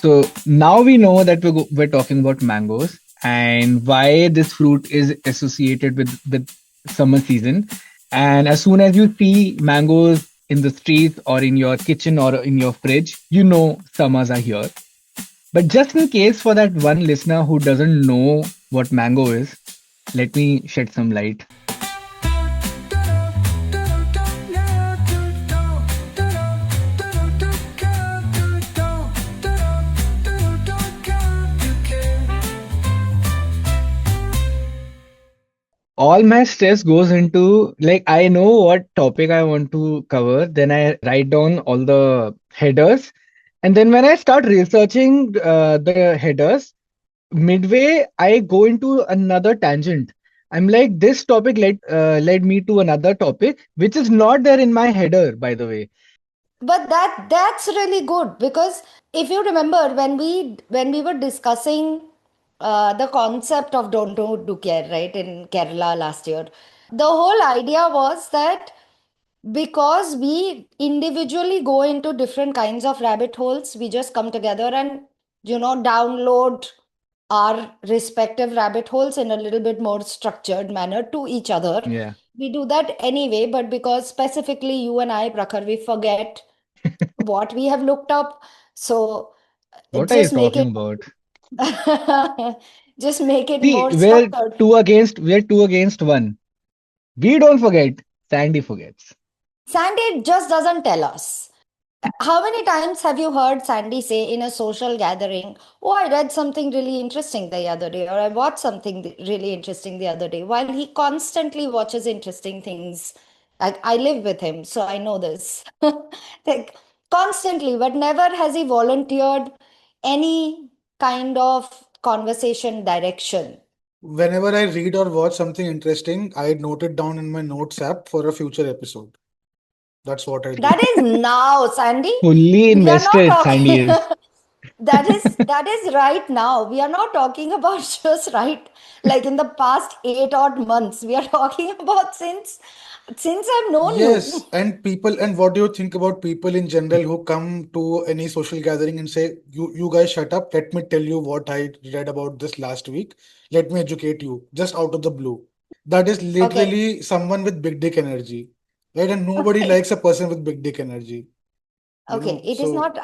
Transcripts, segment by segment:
So now we know that we're talking about mangoes and why this fruit is associated with summer season. And as soon as you see mangoes in the streets or in your kitchen or in your fridge, you know summers are here. But just in case for that one listener who doesn't know what mango is, let me shed some light. All my stress goes into, like, I know what topic I want to cover, then I write down all the headers, and then when I start researching the headers, midway I go into another tangent. I'm like, this topic led me to another topic which is not there in my header, by the way. But that's really good, because if you remember when we were discussing the concept of don't know do care, right, in Kerala last year, the whole idea was that because we individually go into different kinds of rabbit holes, we just come together and download our respective rabbit holes in a little bit more structured manner to each other. Yeah. We do that anyway, but because specifically you and I, Prakhar, we forget what we have looked up. So What are you just make talking it about? just make it See, more structured. we're two against one. We don't forget. Sandy forgets. Sandy just doesn't tell us. How many times have you heard Sandy say in a social gathering, "Oh, I read something really interesting the other day," or "I watched something really interesting the other day," while he constantly watches interesting things? Like, I live with him, so I know this. Like, constantly, but never has he volunteered any kind of conversation direction. Whenever I read or watch something interesting, I note it down in my notes app for a future episode. That's what I That do. is now, Sandy. Fully We are not invested, Sandy talking. is. That is right now. We are not talking about just right like in the past 8 odd months. We are talking about since I've known you. Yes, and people, and what do you think about people in general who come to any social gathering and say, you guys shut up, let me tell you what I read about this last week. Let me educate you, just out of the blue. That is Okay. literally someone with big dick energy, right? And nobody Okay. likes a person with big dick energy, Okay, it is so not.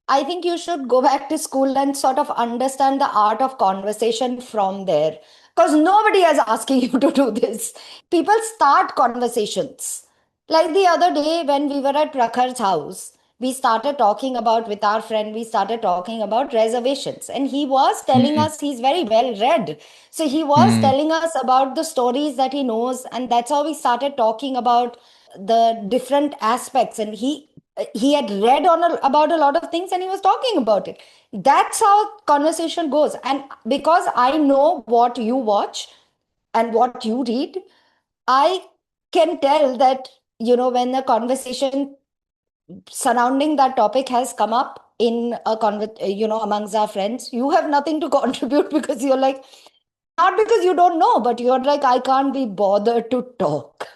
I think you should go back to school and sort of understand the art of conversation from there. Because nobody is asking you to do this. People start conversations. Like the other day when we were at Prakhar's house, we started talking about, with our friend, we started talking about reservations. And he was telling Hmm. us he's very well read. So he was Hmm. telling us about the stories that he knows. And that's how we started talking about the different aspects. And he had read about a lot of things and he was talking about it. That's how conversation goes. And because I know what you watch and what you read, I can tell that when the conversation surrounding that topic has come up in a amongst our friends, you have nothing to contribute because you're like, not because you don't know, but you're like, I can't be bothered to talk.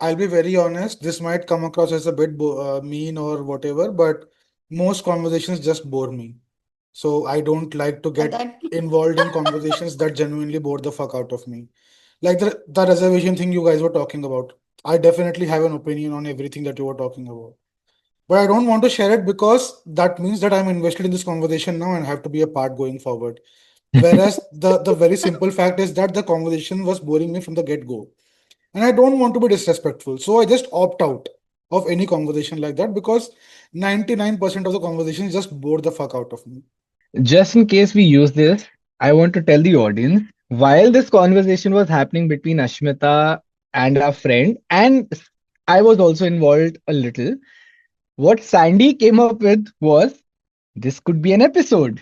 I'll be very honest, this might come across as a bit mean or whatever, but most conversations just bore me. So I don't like to And get then involved in conversations that genuinely bore the fuck out of me. Like the reservation thing you guys were talking about. I definitely have an opinion on everything that you were talking about. But I don't want to share it because that means that I'm invested in this conversation now and have to be a part going forward. Whereas the very simple fact is that the conversation was boring me from the get-go. And I don't want to be disrespectful. So I just opt out of any conversation like that because 99% of the conversations just bore the fuck out of me. Just in case we use this, I want to tell the audience while this conversation was happening between Ashmita and our friend, and I was also involved a little, what Sandy came up with was this could be an episode.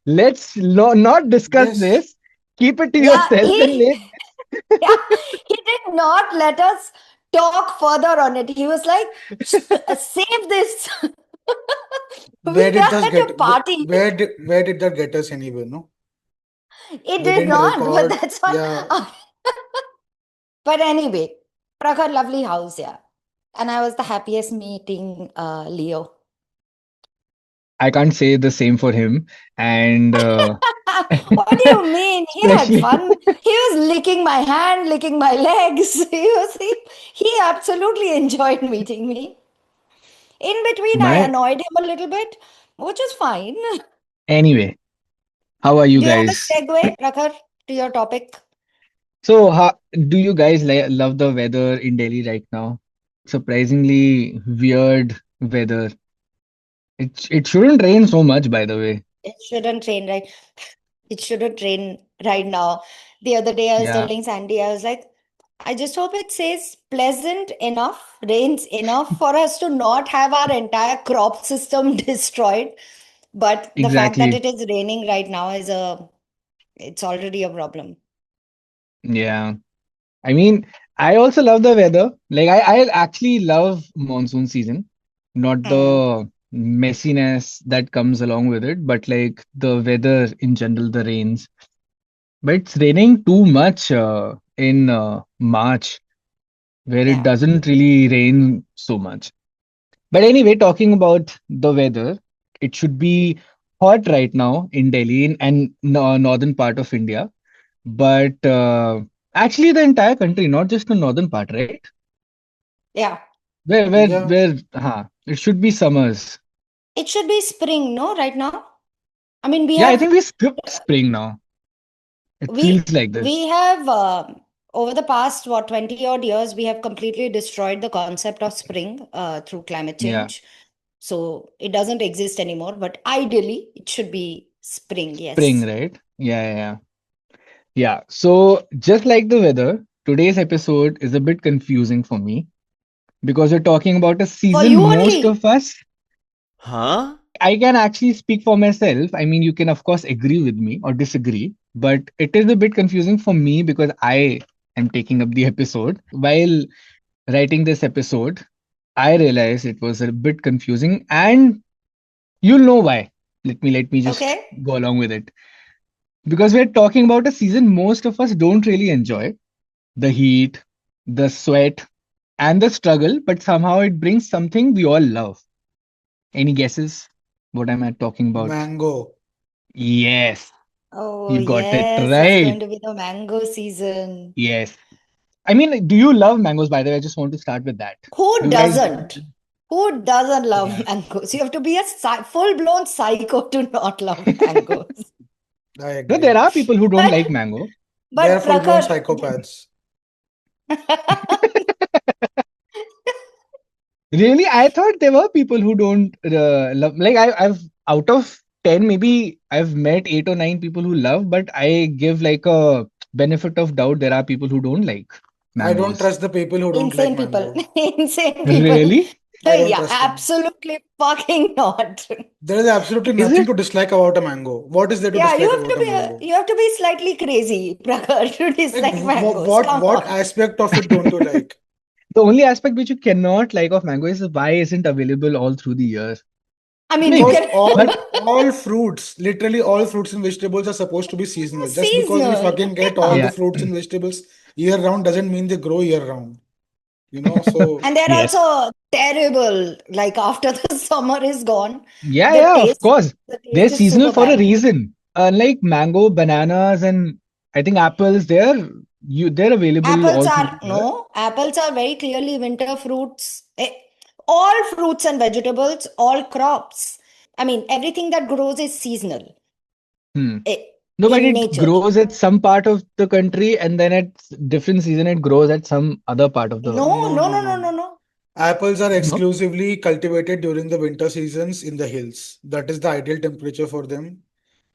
Let's not discuss Yes, this. Keep it to yeah, yourself and let. yeah, he did not let us talk further on it. He was like, save this." We where did are that at get? a party. Where did that get us anyway? No, It we did didn't not, but record. that's fine. Yeah, But anyway, Prakhar, lovely house, yeah. And I was the happiest meeting Leo. I can't say the same for him. And What do you mean? He had especially fun. He was licking my hand, licking my legs. He absolutely enjoyed meeting me. In between, I my annoyed him a little bit, which is fine. anyway, how are you Do you have a guys? segue, Prakhar, to your topic? So, how, do you guys love the weather in Delhi right now? Surprisingly weird weather. It shouldn't rain so much, by the way. It shouldn't rain, right? It shouldn't rain right now. The other day, I was Yeah, telling Sandy, I was like, I just hope it says pleasant enough, rains enough for us to not have our entire crop system destroyed. But the fact that exactly. it is raining right now it's already a problem. Yeah. I mean, I also love the weather. Like I actually love monsoon season, not Mm, the messiness that comes along with it, but like the weather in general, the rains. But it's raining too much in March, where it yeah, doesn't really rain so much. But anyway, talking about the weather, it should be hot right now in Delhi and northern part of India. But actually, the entire country, not just the northern part, right? yeah. Yeah, It should be summers. It should be spring, no, right now? I mean, Yeah, I think we skipped spring now. It feels like this. we have over the past what 20 odd years, we have completely destroyed the concept of spring through climate Yeah, change. So it doesn't exist anymore, but ideally it should be spring, spring, yes. right? Yeah. Yeah. So, just like the weather, today's episode is a bit confusing for me because we're talking about a For season you most only. of us, Huh? I can actually speak for myself. I mean, you can, of course, agree with me or disagree, but it is a bit confusing for me because I am taking up the episode. While writing this episode, I realized it was a bit confusing, and you'll know why. Let me just Okay. go along with it. Because we're talking about a season most of us don't really enjoy. The heat, the sweat, and the struggle, but somehow it brings something we all love. Any guesses? What am I talking about? mango. Yes, Oh, you got it yes, it's going right. to be the mango season. Yes. I mean, do you love mangoes, by the way? I just want to start with that. Who Do you guys? doesn't? Who doesn't love Yeah. mangoes? You have to be a full-blown psycho to not love mangoes. I No, there agree. are people who don't But like mango. They are but full-blown Prakhar, psychopaths. Really, I thought there were people who don't love. Like I've out of 10, maybe I've met 8 or 9 people who love, but I give like a benefit of doubt. There are people who don't like I don't mangoes. trust the people who don't like insane people, mango. insane people. Really? I don't Yeah, trust them. absolutely fucking not. There is absolutely Is nothing it? to dislike about a mango. What is there to Yeah, dislike about a mango? you have to be slightly crazy, Prakhar, to Like dislike mangoes. what Come what on. aspect of it don't you like? The only aspect which you cannot like of mango is why isn't available all through the year. I mean, you Maybe, Because can but all fruits, literally all fruits and vegetables are supposed to be seasonal. Just because we seasonal. fucking get all Yeah. the yeah, fruits and vegetables year round doesn't mean they grow year round. So And they're yes, also terrible. Like after the summer is gone, yeah, of taste course. the They're taste is seasonal super for a bad. reason. Unlike mango, bananas, and I think apples, they're available all through the year. Apples are very clearly winter fruits. All fruits and vegetables, all crops. I mean, everything that grows is seasonal Hmm. eh, No, but in it nature. grows at some part of the country, and then at different season it grows at some other part of the. No, no, no, no, no, no, no, no, no. no. Apples are No, exclusively cultivated during the winter seasons in the hills. That is the ideal temperature for them.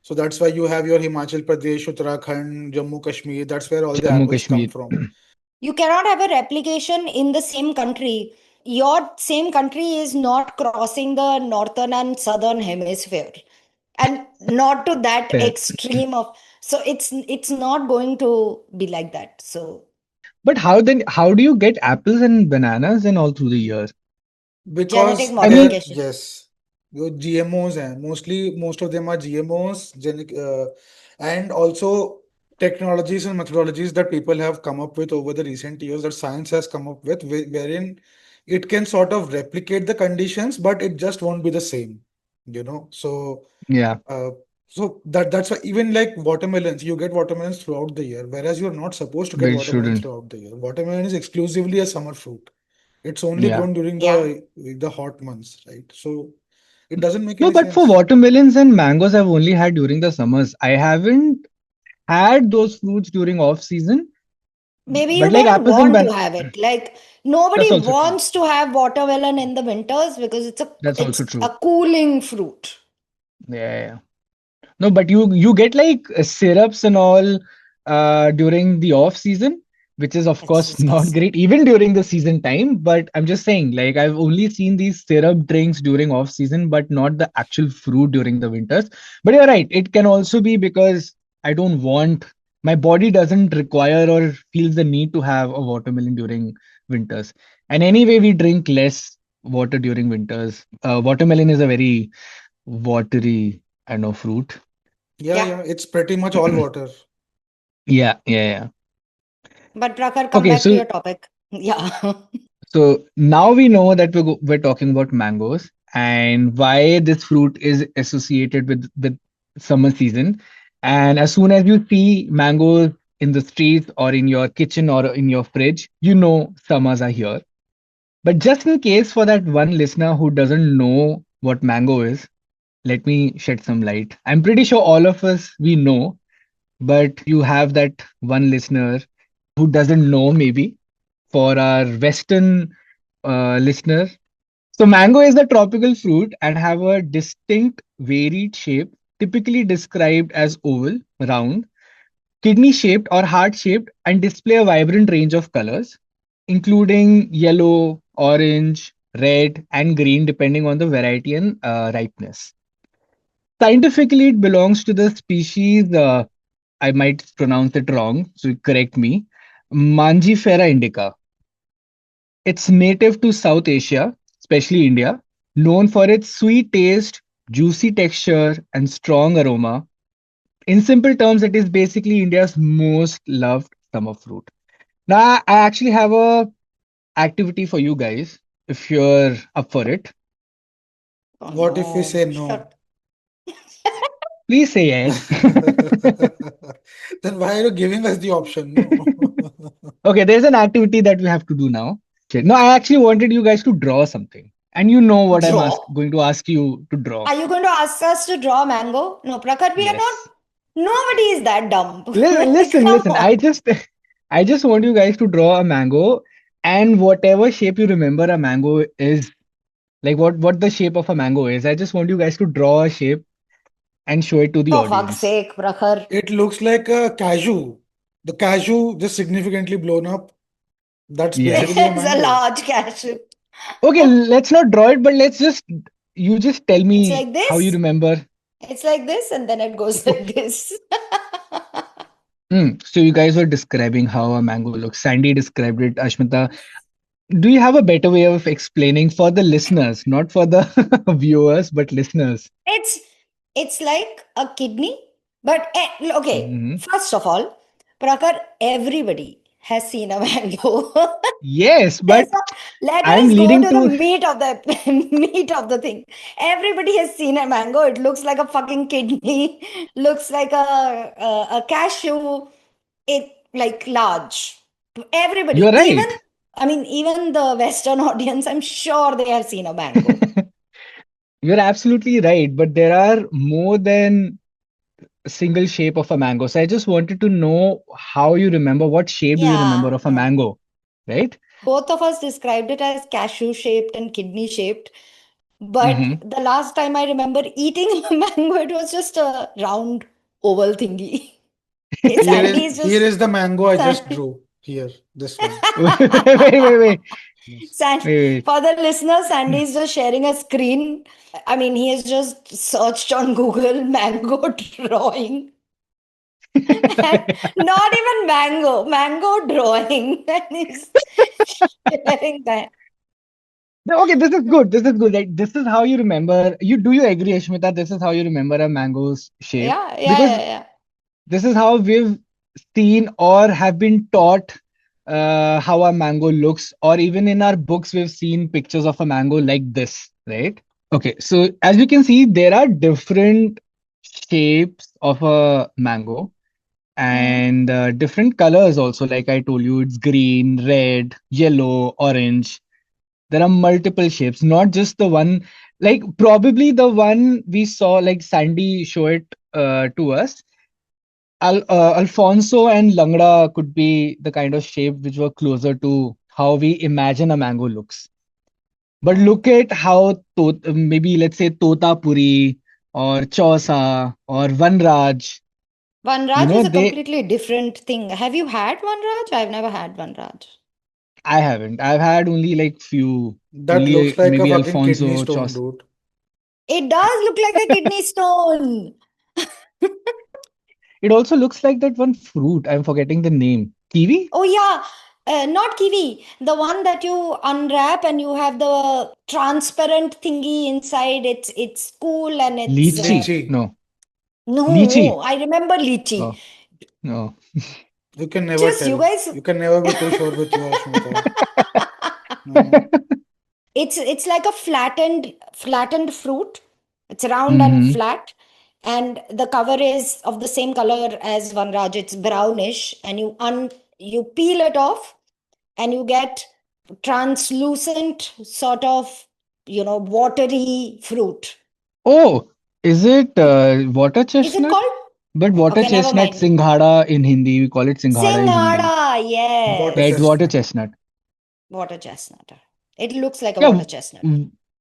So that's why you have your Himachal Pradesh, Uttarakhand, Jammu Kashmir. That's where all the Jammu apples come Kashmir. from. You cannot have a replication in the same country. Your same country is not crossing the northern and southern hemisphere. And not to that Fair. extreme of, so it's not going to be like that. So But how then? How do you get apples and bananas and all through the year? genetic Because I they're, mean, modification. yes, your GMOs and mostly most of them are GMOs, and also technologies and methodologies that people have come up with over the recent years that science has come up with, wherein it can sort of replicate the conditions, but it just won't be the same. you know. So Yeah, uh, that's why even like watermelons, you get watermelons throughout the year, whereas you're not supposed to get we watermelons shouldn't. throughout the year. Watermelon is exclusively a summer fruit. It's only Yeah. grown during Yeah. the hot months, right? So it doesn't make No, any but for sense. watermelons and mangoes, I've only had during the summers. I haven't had those fruits during off season. Maybe But you like don't apples and want to ban have it. Like nobody that's also true. wants to have watermelon in the winters because That's also it's a true. cooling fruit. Yeah, yeah, yeah. No, but you get like syrups and all during the off season, which is of It's course not disgusting. great even during the season time. But I'm just saying, like I've only seen these syrup drinks during off season, but not the actual fruit during the winters. But you're right, it can also be because I don't want my body doesn't require or feels the need to have a watermelon during winters. And anyway, we drink less water during winters. Watermelon is a very watery kind of fruit. Yeah, Yeah. yeah, it's pretty much all water. Yeah, yeah, yeah. But Prakhar, come Okay, back to so your topic. Yeah. now we know that we're talking about mangoes and why this fruit is associated with summer season. And as soon as you see mangoes in the streets or in your kitchen or in your fridge, you know summers are here. But just in case for that one listener who doesn't know what mango is, let me shed some light. I'm pretty sure all of us we know, but you have that one listener who doesn't know maybe for our Western listener. So mango is a tropical fruit and have a distinct varied shape, typically described as oval, round, kidney shaped or heart shaped, and display a vibrant range of colors, including yellow, orange, red, and green, depending on the variety and ripeness. Scientifically, it belongs to the species, I might pronounce it wrong, so correct me, Mangifera indica. It's native to South Asia, especially India, known for its sweet taste, juicy texture, and strong aroma. In simple terms, it is basically India's most loved summer fruit. Now, I actually have a activity for you guys if you're up for it. Oh What if we no. say no? Shut. Please say yes. Then why are you giving us the option? No. Okay, there's an activity that we have to do now. Okay. No, I actually wanted you guys to draw something. And you know what Draw. going to ask you to draw. Are you going to ask us to draw mango? No, Prakhar, we are not. Yes. Nobody is that dumb. Listen, Come listen. on. I just want you guys to draw a mango, and whatever shape you remember a mango is, like what the shape of a mango is. I just want you guys to draw a shape and show it to the For fuck's audience. sake, Prakhar. It looks like a cashew. The cashew just significantly blown up. That's basically Yes. a It's a mango. large cashew. Okay, let's not draw it, but let's just you just tell It's me like how you this. remember. It's like this, and then it goes like Okay. this. So you guys were describing how a mango looks. Sandy described it. Ashmita, do you have a better way of explaining for the listeners, not for the viewers, but listeners? It's it's like a kidney, but okay. Mhm. First of all, Prakhar, everybody has seen a mango. Yes, Let's but not- Let I'm us go leading to the to. meat of the meat of the thing. Everybody has seen a mango. It looks like a fucking kidney. Looks like a cashew. It like large. Everybody, You're even right. I mean, even the Western audience, I'm sure they have seen a mango. You're absolutely right, but there are more than a single shape of a mango. So I just wanted to know how you remember, what shape do you remember Yeah, of a no. mango, right? Both of us described it as cashew shaped and kidney shaped. But Hmm. the last time I remember eating a mango, it was just a round oval thingy. Okay, Sandy is Here just is the mango I just Sandy. drew. Here, this one. Wait, wait, wait, wait, Yes. wait. For the listener, Sandy is just sharing a screen. I mean, he has just searched on Google mango drawing and not even mango drawing. And he's sharing that. No, okay, this is good. This is good. Like, this is how you remember. You agree, Ashmita? This is how you remember a mango's shape Yeah, yeah, because yeah, yeah. this is how we've seen or have been taught how a mango looks, or even in our books, we've seen pictures of a mango like this, right? Okay, so as you can see, there are different shapes of a mango Hmm. and different colors also. Like I told you, it's green, red, yellow, orange. There are multiple shapes, not just the one. Like probably the one we saw, like Sandy show it to us. Alfonso and Langda could be the kind of shape which were closer to how we imagine a mango looks. But Hmm. look at how maybe let's say Totapuri or Chausa or Vanraj, Vanraj is a they completely different thing. Have you had Vanraj? I've never had Vanraj. I haven't. I've had only like few, That only looks like a maybe fucking kidney Alfonso, stone, Chausa. dude. It does look like a kidney stone. It also looks like that one fruit. I'm forgetting the name. Kiwi? Oh yeah, not kiwi. The one that you unwrap and you have the transparent thingy inside. It's cool and it's Lychee? Lychee. No. Lychee. no. I remember lychee. Oh, no. You can never Just you tell. guys. You can never be too sure with you, Ashmita. No. It's like a flattened fruit. It's round and Mm-hmm. flat, and the cover is of the same color as Vanraj. It's brownish, and you peel it off, and you get translucent sort of watery fruit. Oh, is it water Is it chestnut? called? But water Okay, never chestnut, mind. singhada in Hindi. We call it singhada in Hindi. Singhada, Water Yeah, it's yes. water chestnut. chestnut. Water chestnut. It looks like a Yeah, water chestnut.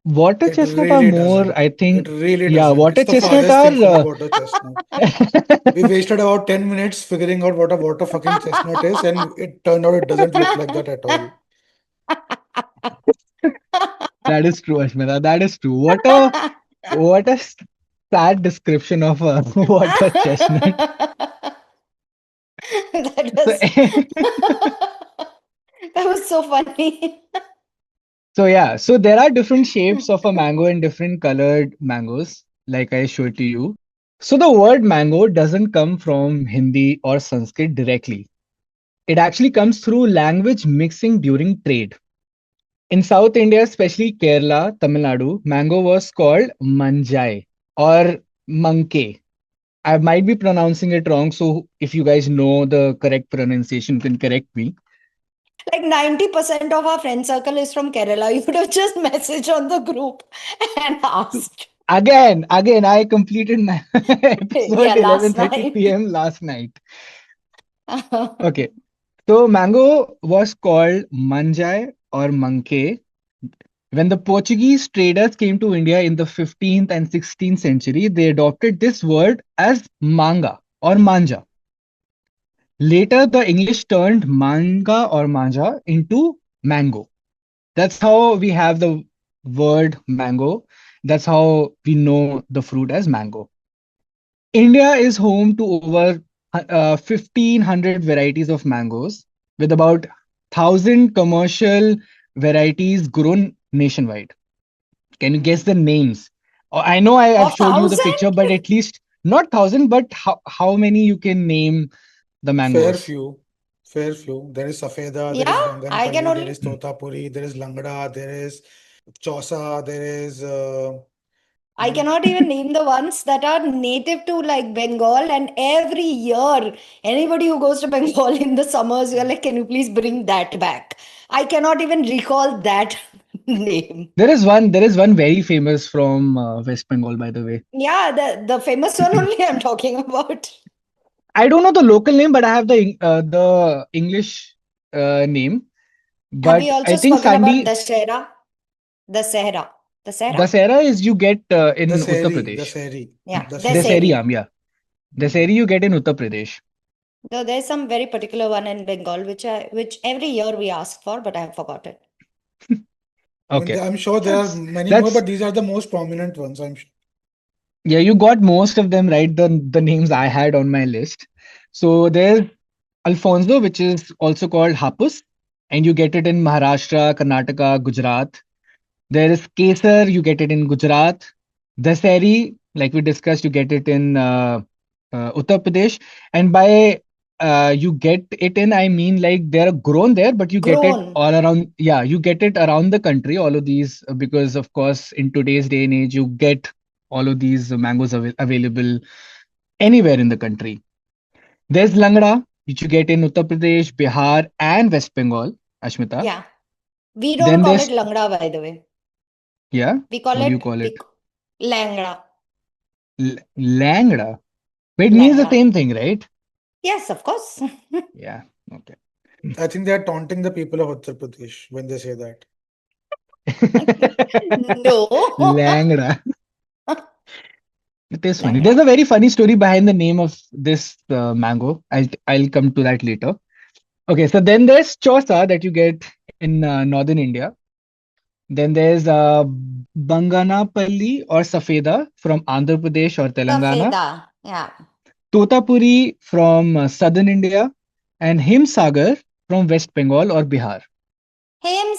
water It chestnut are really more, doesn't. I It think, really yeah, doesn't. It's water the chestnut farthest are. thing from water chestnut. We wasted about 10 minutes figuring out what a water fucking chestnut is, and it turned out it doesn't look like that at all. That is true, Ashmita. That is true. What a sad description of a water chestnut. That So, was that was so funny. so yeah, so there are different shapes of a mango and different colored mangoes, like I showed to you. So the word mango doesn't come from Hindi or Sanskrit directly. It actually comes through language mixing during trade. In South India, especially Kerala, Tamil Nadu, mango was called manjai or manke. I might be pronouncing it wrong, so if you guys know the correct pronunciation, you can correct me. Like 90% of our friend circle is from Kerala. You would have just messaged on the group and asked. Again, I completed my Yeah, episode last 11:30 night. p.m. last night. Okay, so mango was called manjai or manke when the Portuguese traders came to India in the 15th and 16th century. They adopted this word as manga or manja. Later, the English turned manga or manja into mango. That's how we have the word mango. That's how we know the fruit as mango. India is home to over 1,500 varieties of mangoes, with about 1,000 commercial varieties grown nationwide. Can you guess the names? I know I've Of showed you the 1,000? picture, but at least not 1,000, but how many you can name the Fair mangoes? few. Fair few. There is Safeda, there Yeah, is I can Banganpalli, there only. is Totapuri, there is Langda, there is Chausa, there is I mm, cannot even name the ones that are native to like Bengal. And every year, anybody who goes to Bengal in the summers, you're like, can you please bring that back? I cannot even recall that name. There is one very famous from West Bengal, by the way. Yeah, the famous one only I'm talking about. I don't know the local name, but I have the English name. Have we But I also think spoken about Sandy Dashera? The Sahara. The Sahara? Dasera is you get the in Uttar Seri, the Pradesh. Seri, Yeah, the Seri. Daseri Deseri. Aam, yeah. Mm. Daseri you get in Uttar Pradesh. Though there's some very particular one in Bengal which every year we ask for, but I have forgotten. I mean, Okay. I'm sure there are That's many more, that's but these are the most prominent ones. I'm sure. yeah, you got most of them right, the names I had on my list. So there's Alfonso, which is also called Hapus, and you get it in Maharashtra, Karnataka, Gujarat. There is Kesar, you get it in Gujarat. Daseri, like we discussed, you get it in Uttar Pradesh. And by you get it in, I mean, like they're grown there, but you get it Grown. all around. Yeah, you get it around the country. All of these, because of course, in today's day and age, you get all of these mangoes available anywhere in the country. There's langda, which you get in Uttar Pradesh, Bihar, and West Bengal, Ashmita. Yeah. We don't Then call it there's, langda, by the way. yeah, We call what do you it call it? langra. Langda. But it means the Langra. same thing, right? Yes, of course. Yeah. Okay. I think they are taunting the people of Uttar Pradesh when they say that. No. Langda. It is funny. There's Langra. a very funny story behind the name of this mango. I'll come to that later. Okay, so then there's chosa that you get in northern India. Then there's Banganapalli or Safeda from Andhra Pradesh or Telangana. Safeda. Yeah. Totapuri from southern India, and Himsagar from West Bengal or Bihar.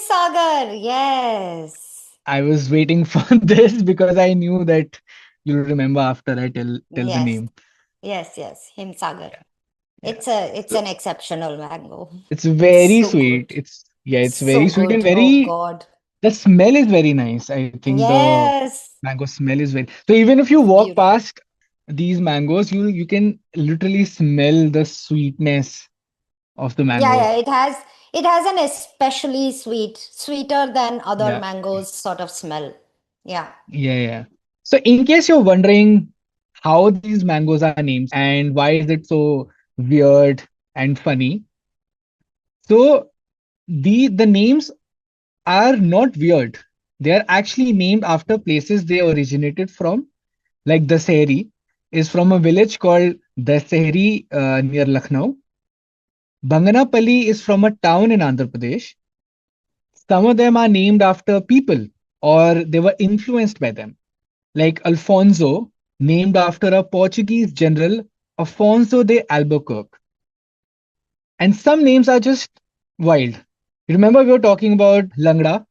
Sagar. Yes. I was waiting for this because I knew that you'll remember after I tell the Yes. name. Yes, yes. Sagar. Yeah, yeah. It's So an exceptional mango. it's It's very so sweet. good. It's very So sweet and good. Oh very. God. The smell is very nice. I think the Yes. mango smell is very. So even if you It's walk beautiful. past these mangoes, you can literally smell the sweetness of the Yeah, mango. yeah. It has an especially sweeter than other Yeah, mangoes sort of smell. Yeah. yeah, yeah. So in case you're wondering how these mangoes are named and why is it so weird and funny, so the names are not weird. They are actually named after places they originated from. Like Dasehri is from a village called Dasehri near Lucknow. Banganapalli is from a town in Andhra Pradesh. Some of them are named after people or they were influenced by them. Like Alfonso, named after a Portuguese general, Afonso de Albuquerque. And some names are just wild. Remember, we were talking about Langra,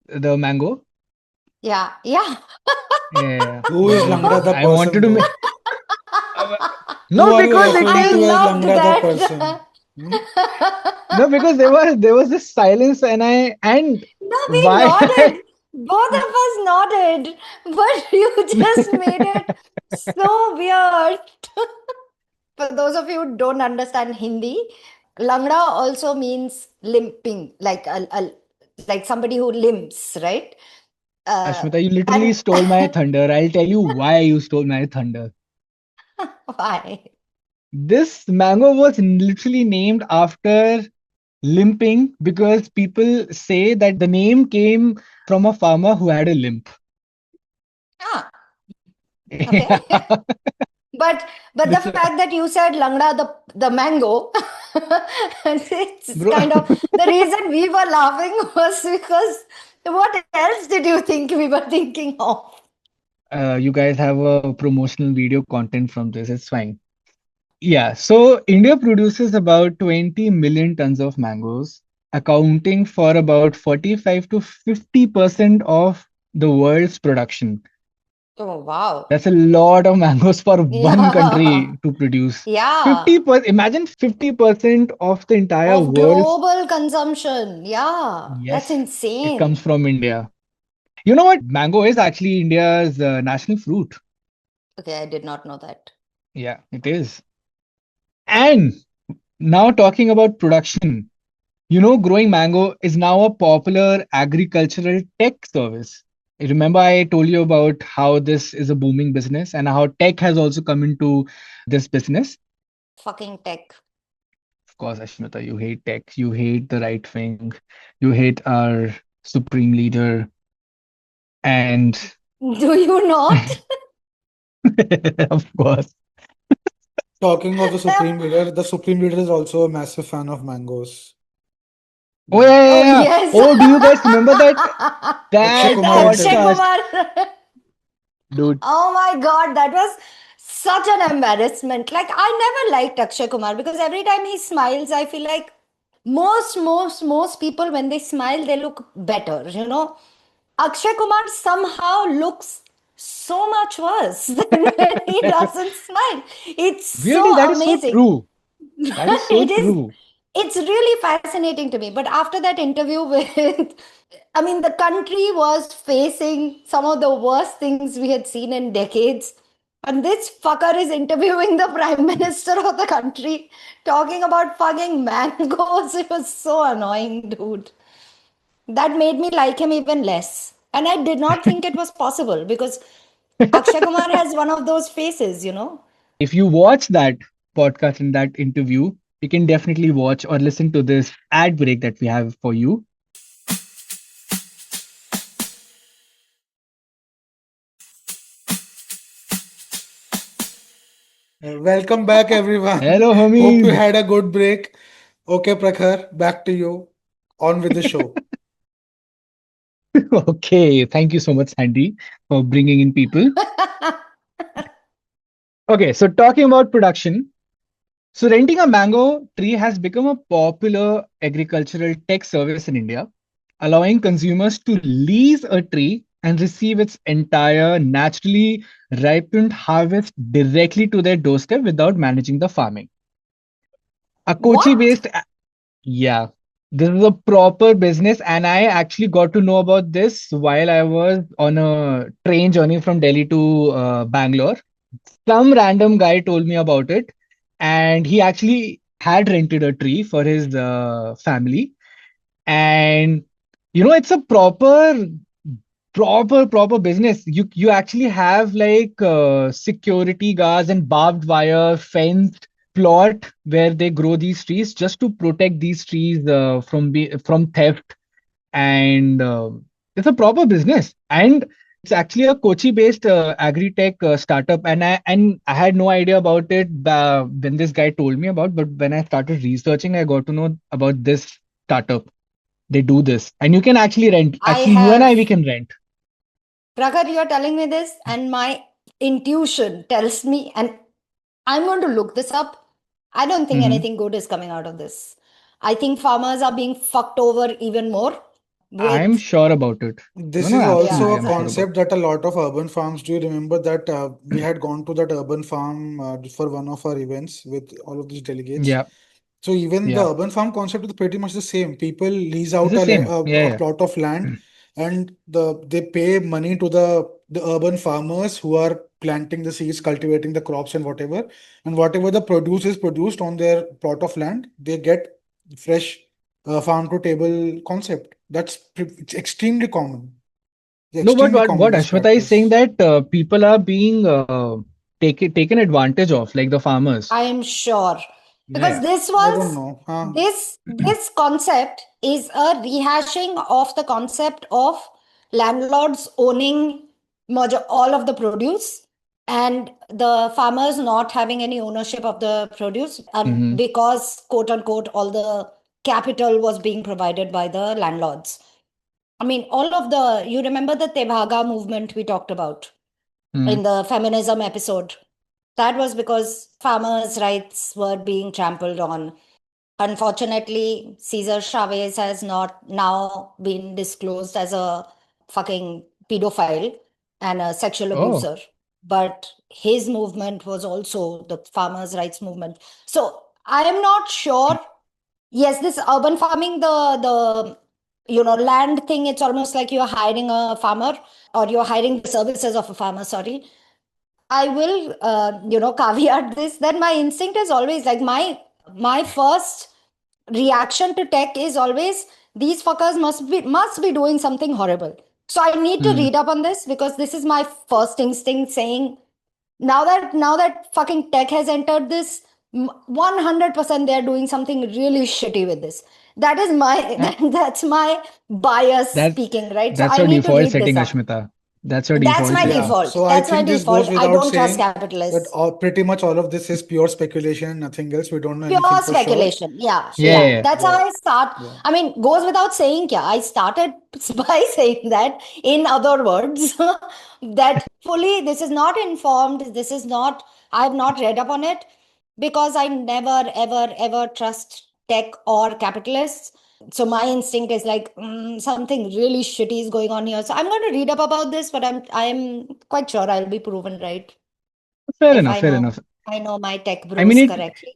the mango? Yeah. Yeah. Yeah, Who is yeah. Langda the I wanted person to. though? Uh, Who no, are you because it referring I to is. as loved Langda the that. person? Hmm? No, because there was this silence, and No, we why? nodded. Both of us nodded, but you just made it so weird. For those of you who don't understand Hindi, Langra also means limping, like somebody who limps, right? Uh, Ashmita, you literally and stole my thunder. I'll tell you why you stole my thunder. why? This mango was literally named after limping because people say that the name came from a farmer who had a limp. Ah, okay. Yeah. But the This, fact that you said Langda the mango, it's bro, kind of the reason we were laughing was because what else did you think we were thinking of? you guys have a promotional video content from this. It's fine. Yeah, so India produces about 20 million tons of mangoes, accounting for about 45 to 50% of the world's production. Oh, wow. That's a lot of mangoes for one Yeah. country to produce. Yeah. 50%, imagine 50% of the entire Of world's. global consumption. Yeah. That's Yes, it comes insane. from India. You know what? Mango is actually India's national fruit. Okay, I did not know that. Yeah, it is. And now talking about production. Growing mango is now a popular agricultural tech service. Remember, I told you about how this is a booming business and how tech has also come into this business. Fucking tech. Of course, Ashmita, you hate tech, you hate the right wing, you hate our supreme leader, and Do you not? of course. Talking of the Supreme Leader is also a massive fan of mangoes. Oh, Hmm. yeah, yeah, Oh, yeah. yes. Oh, do you guys remember that Akshay that Kumar Akshay interview. podcast, Kumar. dude? Oh my God, that was such an embarrassment. Like, I never liked Akshay Kumar because every time he smiles, I feel like most people, when they smile, they look better, you know? Akshay Kumar somehow looks so much worse than when he doesn't smile. It's Weirdly, so that is so amazing. true. That is so It is, true. it's really fascinating to me. But after that interview with, I mean, the country was facing some of the worst things we had seen in decades. And this fucker is interviewing the prime minister of the country, talking about fucking mangoes. It was so annoying, dude. That made me like him even less. And I did not think it was possible because Akshay Kumar has one of those faces, you know. If you watch that podcast and that interview, you can definitely watch or listen to this ad break that we have for you. Welcome back, everyone. Hello, Hope you homies. had a good break. Okay, Prakhar, back to you. On with the show. Okay, thank you so much, Sandy, for bringing in people. Okay, so talking about production. So, renting a mango tree has become a popular agricultural tech service in India, allowing consumers to lease a tree and receive its entire naturally ripened harvest directly to their doorstep without managing the farming. A Kochi What? based, yeah, this is a proper business, and I actually got to know about this while I was on a train journey from Delhi to Bangalore. Some random guy told me about it, and he actually had rented a tree for his family. And it's a proper business. You actually have like security guards and barbed wire fenced plot where they grow these trees just to protect these trees from theft. And it's a proper business, and it's actually a Kochi based agri-tech startup. And I had no idea about it when this guy told me about, but when I started researching, I got to know about this startup. They do this, and you can actually rent. I Actually, you and I, have, we can rent. Prakhar, you're telling me this, and my intuition tells me, and I'm going to look this up. I don't think Hmm. anything good is coming out of this. I think farmers are being fucked over even more I'm with, sure about it. No, This no, is yeah, also absolutely, a I'm sure exactly. about concept that a lot of urban farms do. You remember that we had gone to that urban farm for one of our events with all of these it. delegates. Yeah, So even the yeah, urban farm concept is pretty much the same. People lease it's out the same. a Yeah, plot of land, yeah. and they pay money to the urban farmers who are planting the seeds, cultivating the crops and whatever. And whatever the produce is produced on their plot of land, they get fresh farm to table concept. It's extremely common. It's No, extremely what common, this Ashmita is saying, practice. that people are being taken advantage of, like the farmers. I am sure. Because Yeah, this I don't was, know. Huh? this concept is a rehashing of the concept of landlords owning all of the produce and the farmers not having any ownership of the produce, and hmm. because quote unquote all the capital was being provided by the landlords. I mean, all of the, you remember the Tevaga movement we talked about Hmm. in the feminism episode? That was because farmers' rights were being trampled on. Unfortunately, Cesar Chavez has not now been disclosed as a fucking pedophile and a sexual Oh, abuser. But his movement was also the farmers' rights movement. So I am not sure. Yes, this urban farming, the land thing, it's almost like you're hiring a farmer or you're hiring the services of a farmer, sorry. I will, caveat this that my instinct is always like my first reaction to tech is always these fuckers must be doing something horrible. So I need to hmm. read up on this because this is my first instinct saying now that fucking tech has entered this, 100% they're doing something really shitty with this. That is my Uh, that's my bias that speaking, right? So that's I your need to default read this setting, up. Ashmita. That's your That's default my Yeah, setting. default. so I That's my think this default. goes I without don't trust saying that capitalists. pretty much all of this is pure speculation, nothing else. We don't know anything Pure for sure. speculation. Yeah, Yeah, yeah. So, yeah. That's how yeah, I start. yeah. I mean, goes without saying, yeah. I started by saying that, in other words, that fully this is not informed. This is not, I have not read up on it because I never, ever, ever trust tech or capitalists. So my instinct is like, something really shitty is going on here. So I'm going to read up about this, but I'm quite sure I'll be proven right Fair if enough, fair enough. I know my tech I mean, bros it correctly.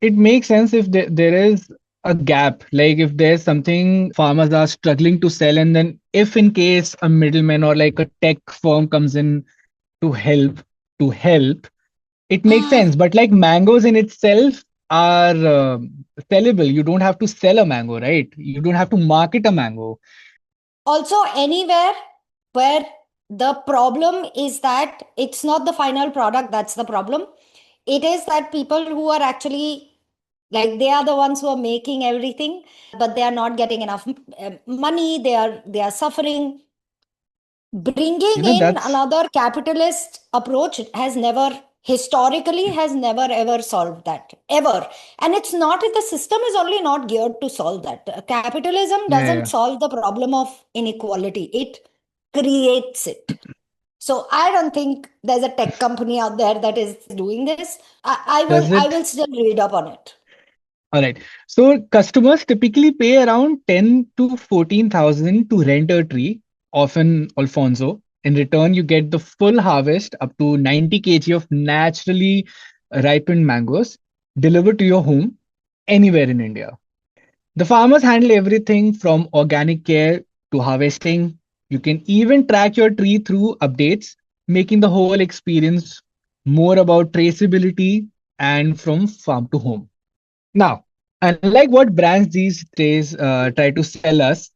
It makes sense if there is a gap, like if there's something farmers are struggling to sell, and then if in case a middleman or like a tech firm comes in to help, it makes Mm. sense. But like mangoes in itself are sellable. You don't have to sell a mango, right? You don't have to market a mango. Also, anywhere where the problem is that it's not the final product, that's the problem. It is that people who are actually, like, they are the ones who are making everything, but they are not getting enough money. They are suffering. Bringing in That's another capitalist approach has never, historically, has never ever solved that, ever. And it's not, the system is only not geared to solve that. Capitalism yeah, doesn't yeah. solve the problem of inequality, it creates it. So I don't think there's a tech company out there that is doing this. I will Does I it? will still read up on it. All right. So customers typically pay around 10 to 14,000 to rent a tree, often Alfonso. In return, you get the full harvest up to 90 kg of naturally ripened mangoes delivered to your home anywhere in India. The farmers handle everything from organic care to harvesting. You can even track your tree through updates, making the whole experience more about traceability and from farm to home. Now, unlike what brands these days try to sell us,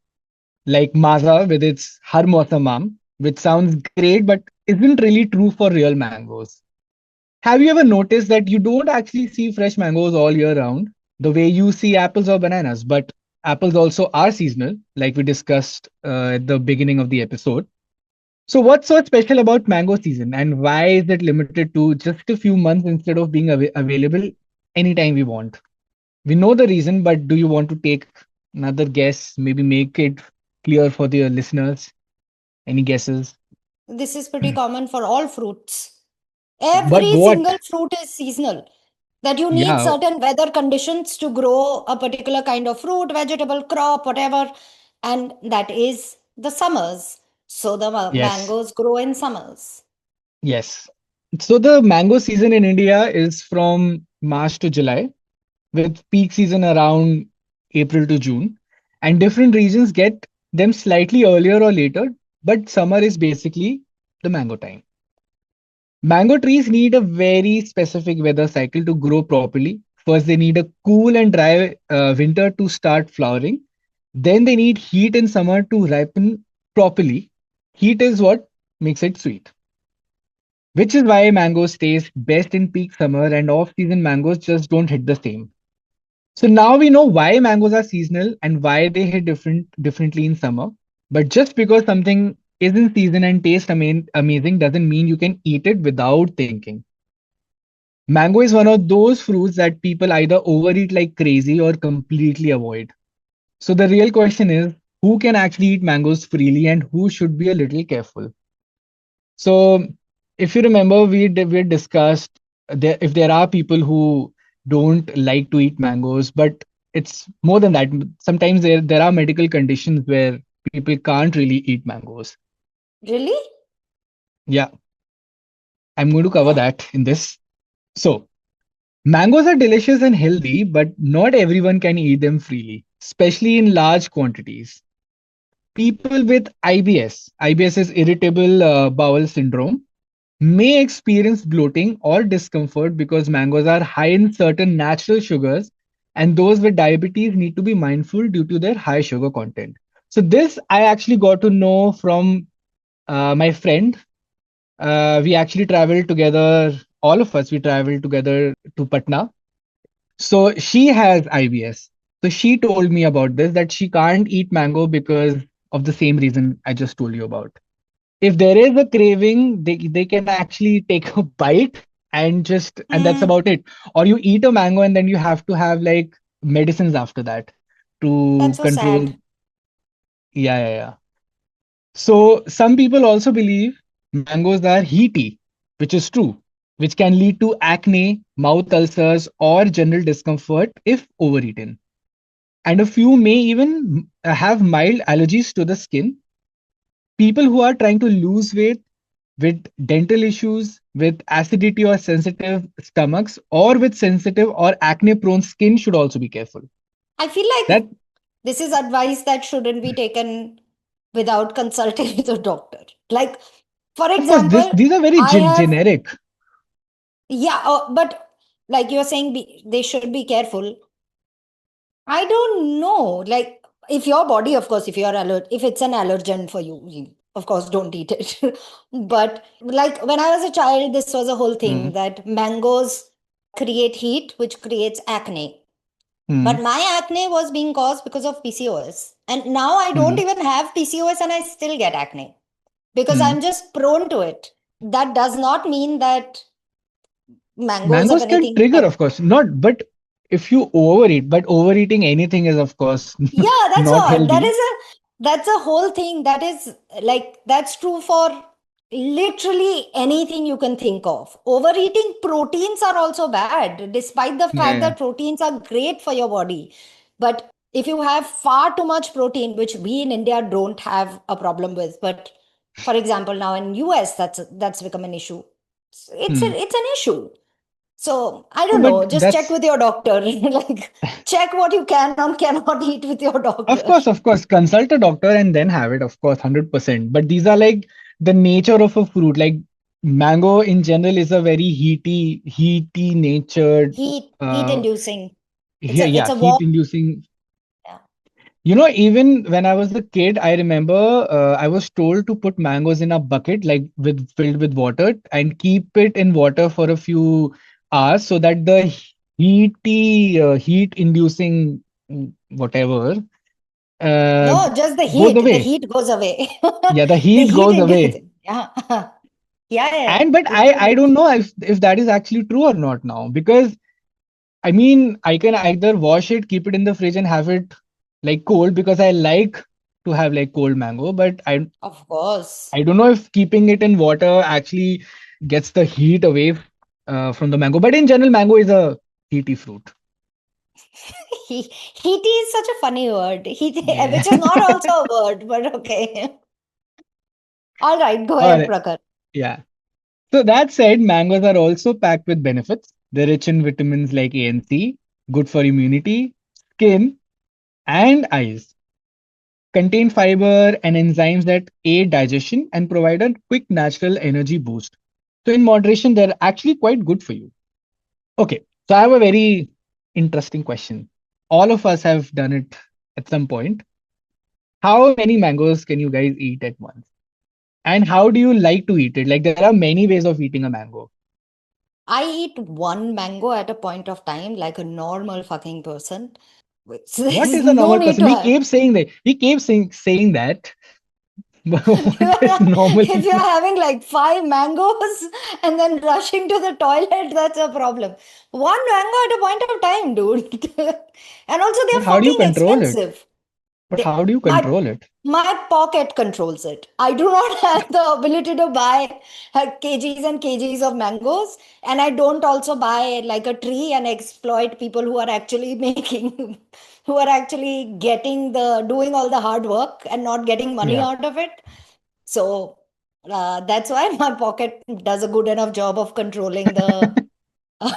like Maza with its Har Mausam Aam, which sounds great but isn't really true for real mangoes. Have you ever noticed that you don't actually see fresh mangoes all year round the way you see apples or bananas? But apples also are seasonal, like we discussed at the beginning of the episode. So, what's so special about mango season, and why is it limited to just a few months instead of being available anytime we want? We know the reason, but do you want to take another guess? Maybe make it clear for the listeners. Any guesses? This is pretty common for all fruits. But Every single what? fruit is seasonal. That you need Yeah, certain weather conditions to grow a particular kind of fruit, vegetable, crop, whatever. And that is the summers. So the yes, mangoes grow in summers. yes. So the mango season in India is from March to July, with peak season around April to June. And different regions get them slightly earlier or later, but summer is basically the mango time. Mango trees need a very specific weather cycle to grow properly. First, they need a cool and dry winter to start flowering. Then, they need heat in summer to ripen properly. Heat is what makes it sweet, which is why mangoes taste best in peak summer and off season mangoes just don't hit the same. So now we know why mangoes are seasonal and why they hit differently in summer. But just because something is in season and tastes amazing doesn't mean you can eat it without thinking. Mango is one of those fruits that people either overeat like crazy or completely avoid. So the real question is, who can actually eat mangoes freely and who should be a little careful? So if you remember, we had discussed if there are people who don't like to eat mangoes, but it's more than that. Sometimes there are medical conditions where people can't really eat mangoes. Really? Yeah, I'm going to cover Oh. that in this. So mangoes are delicious and healthy, but not everyone can eat them freely, especially in large quantities. People with IBS is irritable bowel syndrome, may experience bloating or discomfort because mangoes are high in certain natural sugars, and those with diabetes need to be mindful due to their high sugar content. So, this I actually got to know from my friend. We actually traveled together, all of us, we traveled together to Patna. So she has IBS. So she told me about this that she can't eat mango because of the same reason I just told you about. If there is a craving, they can actually take a bite and that's Mm, about it. Or you eat a mango and then you have to have like medicines after that to that's so control. sad. Yeah, yeah, yeah. So some people also believe mangoes are heaty, which is true, which can lead to acne, mouth ulcers, or general discomfort if overeaten. And a few may even have mild allergies to the skin. People who are trying to lose weight with dental issues, with acidity or sensitive stomachs, or with sensitive or acne prone skin should also be careful. I feel like That, this is advice that shouldn't be taken without consulting with a doctor. Like, for of course, example, these are very I have, generic. yeah, but like you're saying, they should be careful. I don't know. Like, if your body, of course, if you're if it's an allergen for you, of course, don't eat it. But like when I was a child, this was a whole thing Hmm. that mangoes create heat, which creates acne. But Hmm. my acne was being caused because of PCOS. And now I don't Hmm. even have PCOS and I still get acne because Hmm. I'm just prone to it. That does not mean that mangoes have Mangoes can anything trigger, like, of course, not, but if you overeat, but overeating anything is, of course, yeah, that's not what. healthy. That's a whole thing. That is like that's true for literally anything you can think of. Overeating proteins are also bad, despite the fact Yeah. that proteins are great for your body. But if you have far too much protein, which we in India don't have a problem with, but for example, now in US, that's become an issue. Hmm. It's an issue. So I No, don't but know. Just check that's, with your doctor. Like check what you can and cannot eat with your doctor. of course, consult a doctor and then have it, of course, 100%. But these are like the nature of a fruit. Like mango in general is a very heaty natured, Heat uh, inducing. yeah, It's yeah, a heat warm. inducing. Yeah. Even when I was a kid, I remember I was told to put mangoes in a bucket, like with filled with water, and keep it in water for a few hours so that the heat-inducing whatever uh, No, just the goes heat. The away. heat goes away. Yeah, the The heat heat goes away. inducing. Yeah. Yeah, yeah, yeah. And but It I really. don't know if that is actually true or not now, because I mean, I can either wash it, keep it in the fridge, and have it like cold because I like to have like cold mango. But Of course. I don't know if keeping it in water actually gets the heat away from the mango. But in general, mango is a heaty fruit. Heaty is such a funny word. Heat, Yeah. which is not also a word, but okay. All right, go All ahead, right. Prakhar. Yeah. So that said, mangoes are also packed with benefits. They're rich in vitamins like A and C, good for immunity, skin, and eyes. Contain fiber and enzymes that aid digestion and provide a quick natural energy boost. So in moderation, they're actually quite good for you. Okay, so I have a very interesting question. All of us have done it at some point. How many mangoes can you guys eat at once? And how do you like to eat it? Like there are many ways of eating a mango. I eat one mango at a point of time, like a normal fucking person. What There's is a no normal need person? to We have. keep saying that. We keep saying that. But what is normal If you're people? having like five mangoes and then rushing to the toilet, that's a problem. One mango at a point of time, dude. And also, But they're how do you fucking control it? expensive. But how do you My control it? pocket controls it. I do not have the ability to buy kgs and kgs of mangoes, and I don't also buy like a tree and exploit people who are actually making, who are actually getting doing all the hard work and not getting money Yeah. out of it. So that's why my pocket does a good enough job of controlling the.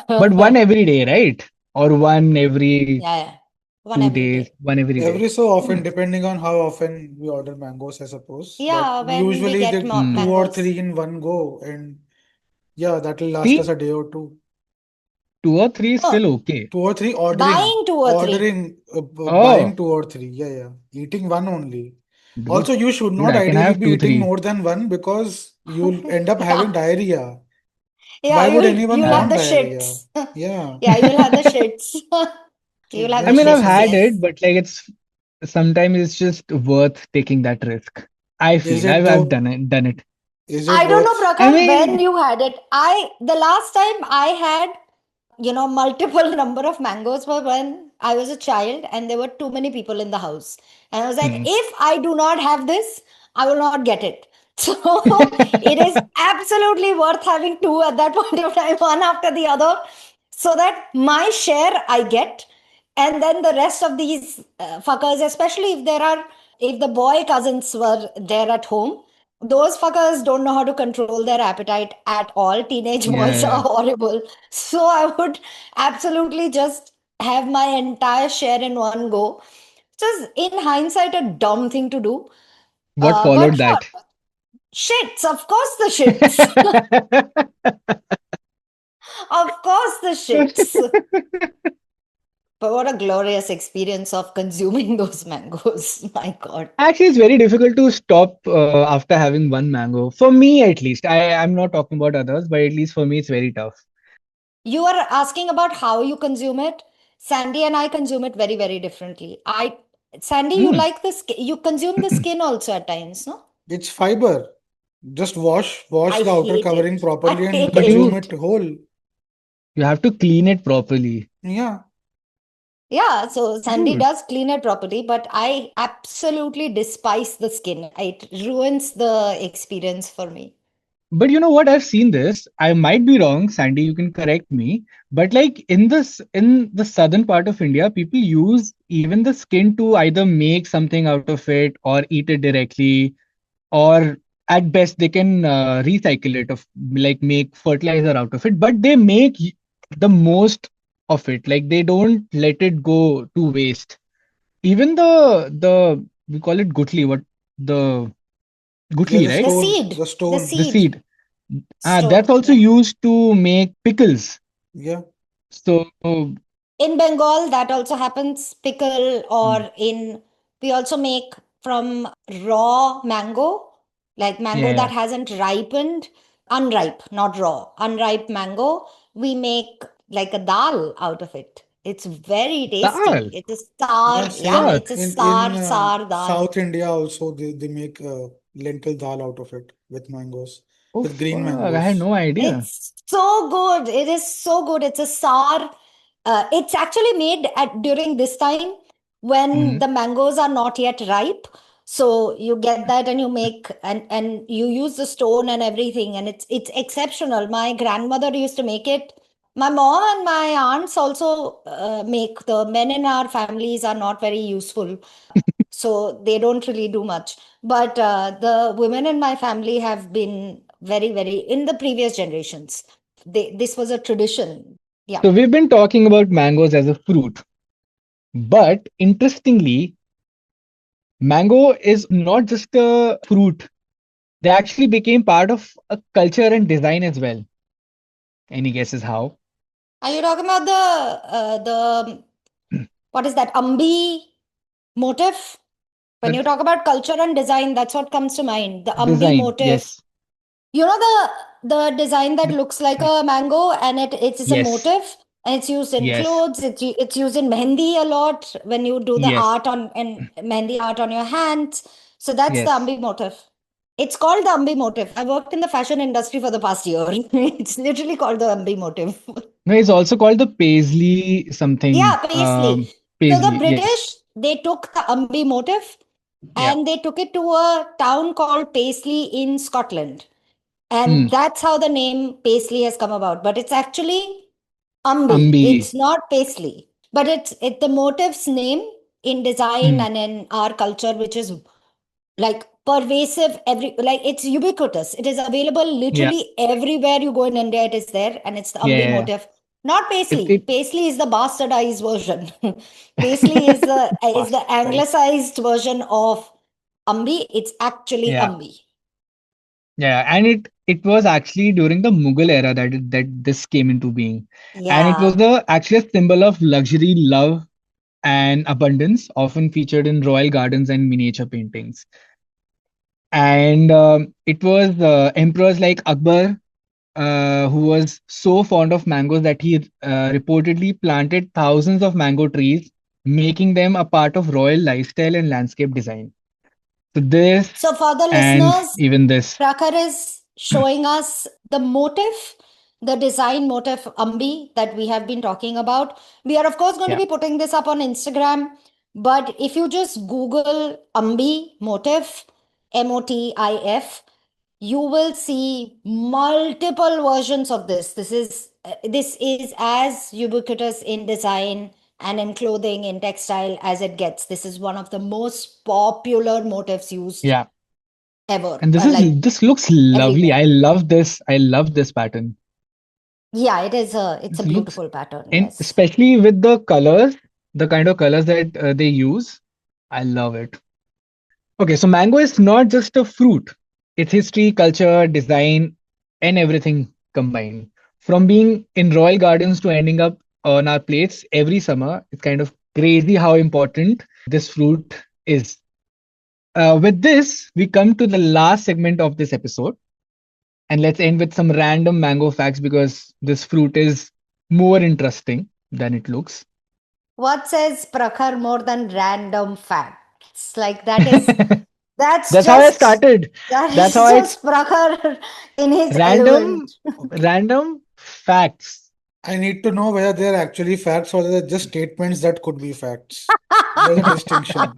But one Yeah, every day, right? Or one every yeah, one two every days, day. one every day. Every so often, Hmm. depending on how often we order mangoes, I suppose. But Yeah, when we usually get the two Hmm. or mangoes. three in one go, and yeah, that will last us See, a day or two. two or three is No, still okay. Two or three ordering, buying two or three. buying Oh, two or three. Yeah, yeah. Eating one only. dude, Also, you should dude, not I can ideally have be two, eating three. more than one because you'll end up having Yeah. diarrhea. Yeah, Why would anyone you'll have want the diarrhea? shits. Yeah. Yeah, you'll have the shits. So You'll have I the just mean, I've shits, had yes. it, but like it's sometimes it's just worth taking that risk. I is feel it I've though? done it. Is it I don't know, worth? I Prakar, when mean, you had it. The last time I had, multiple number of mangoes were when I was a child and there were too many people in the house. And I was like, hmm. if I do not have this, I will not get it. So it is absolutely worth having two at that point of time, one after the other, so that my share I get. And then the rest of these fuckers, especially if the boy cousins were there at home, Those fuckers don't know how to control their appetite at all. Teenage Yeah, boys are yeah. horrible. So I would absolutely just have my entire share in one go. Just in hindsight, a dumb thing to do. What But followed sure, that? shits, of course the shits. Of course the shits. But what a glorious experience of consuming those mangoes. My God. Actually, it's very difficult to stop after having one mango. For me, at least. I'm not talking about others, but at least for me, it's very tough. You are asking about how you consume it. Sandy and I consume it very, very differently. Sandy, you Mm. like the skin, you consume the skin also at times, no? It's fiber. Just wash I the outer hate covering it. I properly and But hate consume you it it. whole. you have to clean it properly. Yeah. Yeah, so Sandy Dude. does clean it properly, but I absolutely despise the skin. It ruins the experience for me. But you know what? I've seen this. I might be wrong, Sandy. You can correct me. But like in the southern part of India, people use even the skin to either make something out of it or eat it directly, or at best they can recycle it of like make fertilizer out of it. But they make the most of it. Like they don't let it go to waste. Even the we call it gutli. What the Yeah, gutli, the The right? stone. seed, The the stone. The seed seed. That's stone. also Yeah. used to make pickles. Yeah. So, In Bengal, that also happens, pickle, mm, or in, we also make from raw mango, like mango that yeah, hasn't ripened, unripe, not raw, unripe mango. We make like a dal out of it. It's very tasty. dal, It's a Yeah, sour, yeah, same. sour. it's a In sour dal. South India also they make lentil dal out of it with mangoes, Oh with green fuck! I had mangoes. no idea. It's so good. It is so good. It's a sour. It's actually made at during this time when Hmm. the mangoes are not yet ripe. So you get that and you make and you use the stone and everything, and it's exceptional. My grandmother used to make it. My mom and my aunts also make. The men in our families are not very useful, so they don't really do much. But the women in my family have been very, very in the previous generations. This was a tradition. Yeah. So we've been talking about mangoes as a fruit, but interestingly, mango is not just a fruit. They actually became part of a culture and design as well. Any guesses how? Are you talking about the what is that Ambi motif? When you The talk about culture and design, that's what comes to mind. The Ambi design, motif. yes. You know the design that The, looks like a mango and it is a yes, motif and it's used in yes, clothes. It's used in mehendi a lot when you do the yes, art on and mehendi art on your hands. So that's the yes. Ambi motif. It's called the Ambi motif. I worked in the fashion industry for the past year. It's literally called the Ambi motif. No, it's also called the paisley Yeah, something. paisley. So the Paisley, yes. British, they took the Ambi motif Yeah. and they took it to a town called Paisley in Scotland. And Mm. that's how the name Paisley has come about. But it's actually Ambi. Ambi. It's not Paisley. But it's the motif's name in design Mm. and in our culture, which is like pervasive every like it's ubiquitous. It is available Yeah. literally everywhere you go in India, it is there, and it's the Yeah. Ambi Yeah, yeah. motif. Not It Paisley. it Paisley is the bastardized version. Paisley is the bastardized. anglicized version of Ambi. It's actually Yeah. Ambi. Yeah. And it was actually during the Mughal era that this came into being. And it was Yeah. the actually a symbol of luxury, love, and abundance, often featured in royal gardens and miniature paintings. And it was emperors like Akbar who was so fond of mangoes that he reportedly planted thousands of mango trees, making them a part of royal lifestyle and landscape design. So this So for the and listeners, even this. Prakhar is showing us the motif, the design motif Ambi that we have been talking about. We are, of course, going to Yeah. be putting this up on Instagram. But if you just Google Ambi motif, MOTIF, you will see multiple versions of this. This is as ubiquitous in design and in clothing, in textile as it gets. This is one of the most popular motifs used. Yeah. ever. And Like this looks lovely. everywhere. I love this. I love this pattern. Yeah, it's a This looks, beautiful pattern. and Yes. especially with the colors, the kind of colors that they use. I love it. Okay, so mango is not just a fruit. It's history, culture, design, and everything combined. From being in royal gardens to ending up on our plates every summer, it's kind of crazy how important this fruit is. With this, we come to the last segment of this episode, and let's end with some random mango facts because this fruit is more interesting than it looks. What says Prakhar more than random facts? Like that's That's how I just started. that That's is how I just Prakhar in his element. random random facts. I need to know whether they're actually facts or they're just statements that could be facts. There's a distinction.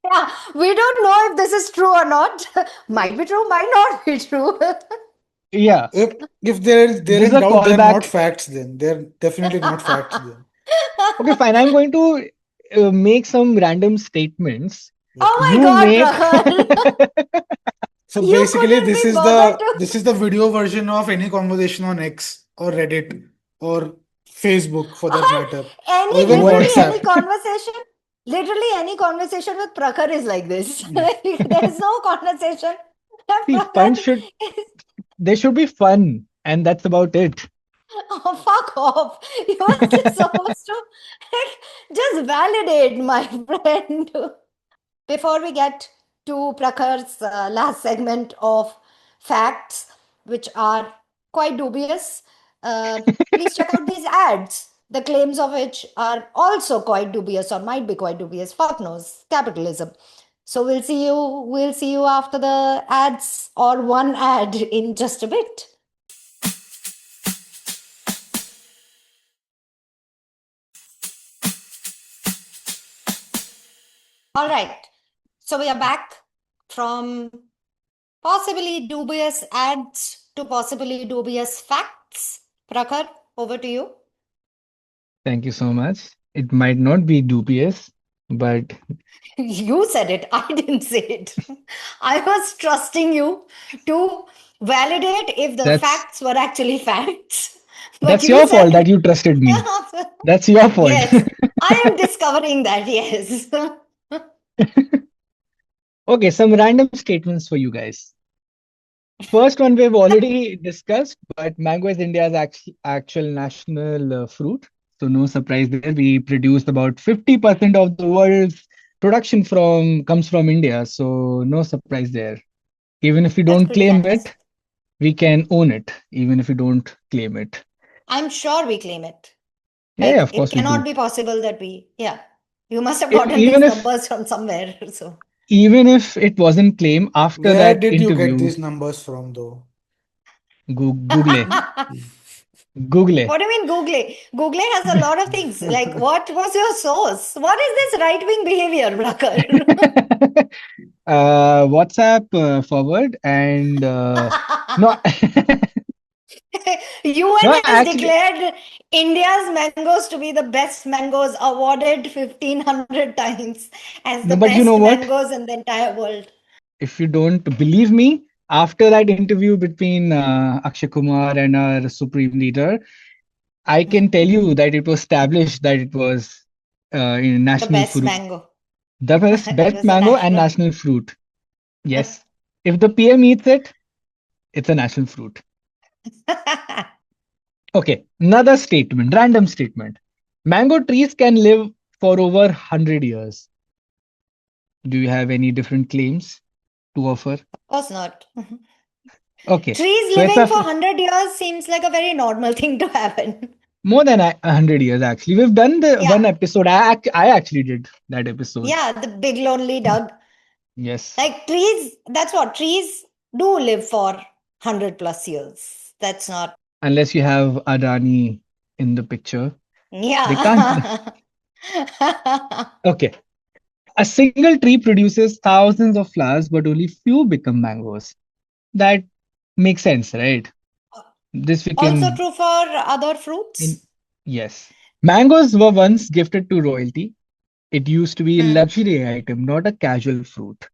Yeah, we don't know if this is true or not. Might be true, might not be true. Yeah, If they're this is in a doubt, they're not callback. facts then. They're definitely not facts then. Okay, fine. I'm going to make some random statements. Yep. Oh my You God, make Prakhar. So You basically, couldn't this be is bothered to. the video version of any conversation on X or Reddit or Facebook for that Or matter, or any, even what? literally any WhatsApp. conversation, literally any conversation with Prakhar is like this. Like, there is no conversation that See, fun Prakhar should is. there should be fun, and that's about it. Oh, fuck off. You were just supposed to like, just validate, my friend. Before we get to Prakhar's last segment of facts, which are quite dubious, please check out these ads, the claims of which are also quite dubious or might be quite dubious. Fuck knows, capitalism. So we'll see you after the ads or one ad in just a bit. All right. So we are back from possibly dubious ads to possibly dubious facts. Prakhar, over to you. Thank you so much. It might not be dubious, but You said it. I didn't say it. I was trusting you to validate if the that's facts were actually facts. But that's you your said, fault that you trusted me. That's your fault. yes, I am discovering that. Yes. Okay, some random statements for you guys. First one we've already discussed, but mango is India's actual national fruit. So no surprise there. We produce about 50% of the world's production from comes from India. So no surprise there. Even if we That's don't pretty claim it, fantastic. we can own it, even if we don't claim it. I'm sure we claim it. Yeah, yeah, Like, of it course we cannot do. be possible that yeah, you must have If, gotten even these if numbers from somewhere. So, even if it wasn't claimed after Where that did you get interview, these numbers from, though? Google, Google. what do you mean Google? Google has a lot of things. Like, what was your source? What is this right wing behavior, Brakar? WhatsApp forward and no, UN no, has actually, declared India's mangoes to be the best mangoes, awarded 1,500 times as the no, but you know best what? mangoes in the entire world. If you don't believe me, after that interview between Akshay Kumar and our supreme leader, I can tell you that it was established that it was The national best fruit, mango. the It best was the mango and national. national fruit. Yes, if the PM eats it, it's a national fruit. Okay, another statement, random statement. Mango trees can live for over 100 years. Do you have any different claims to offer? Of course not. Okay, Trees so it's living for 100 years seems like a very normal thing to happen. more than 100 years actually. We've done the Yeah. one episode. I actually did that episode. Yeah, the big lonely dog. Yes, Like trees, that's what trees do live for 100 plus years. That's not. unless you have Adani in the picture, they can't. Yeah. Okay, a single tree produces thousands of flowers, but only few become mangoes. That makes sense, right? This we Also can true for other in fruits. yes. Mangoes were once gifted to royalty. It used to be a Hmm. luxury item, not a casual fruit.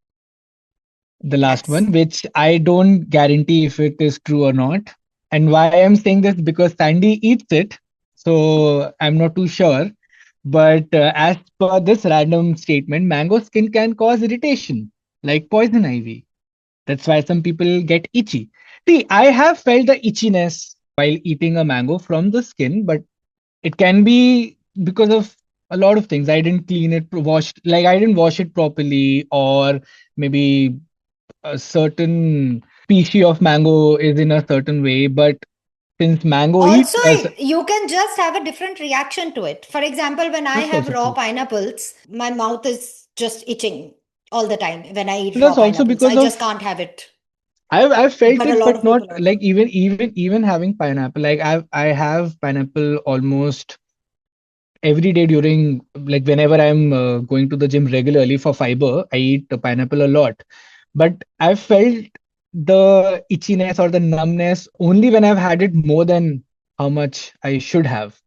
the last That's one, which I don't guarantee if it is true or not. And why I'm saying this, because Sandy eats it, so I'm not too sure. But as per this random statement, mango skin can cause irritation, like poison ivy. That's why some people get itchy. See, I have felt the itchiness while eating a mango from the skin, but it can be because of a lot of things. I didn't clean it, I didn't wash it properly, or maybe a certain species of mango is in a certain way. But since mango eats also, us, you can just have a different reaction to it. For example, when I that's have also raw true. pineapples, my mouth is just itching all the time when I eat raw That's also pineapples. because I just of can't have it. I've felt But a it, lot but of not people are. like even having pineapple. Like I have pineapple almost every day during, like, whenever I'm going to the gym regularly for fiber, I eat the pineapple a lot. But I've felt the itchiness or the numbness only when I've had it more than how much I should have.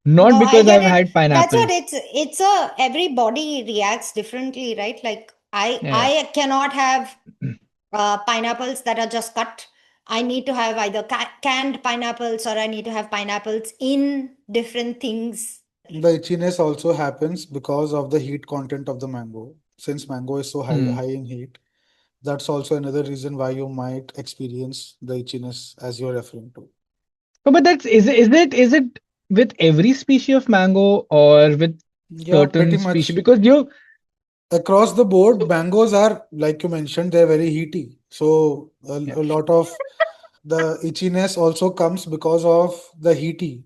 Not No, I because get I've it. had That's what pineapples. it's a everybody reacts differently, right? Like Yeah. I cannot have pineapples that are just cut. I need to have either canned pineapples or I need to have pineapples in different things. The itchiness also happens because of the heat content of the mango. Since mango is so high, Hmm. high in heat, that's also another reason why you might experience the itchiness as you're referring to. But that's is it with every species of mango or with Yeah, pretty certain species? much Because you across the board, mangoes are, like you mentioned, they're very heaty. So yeah. a lot of the itchiness also comes because of the heaty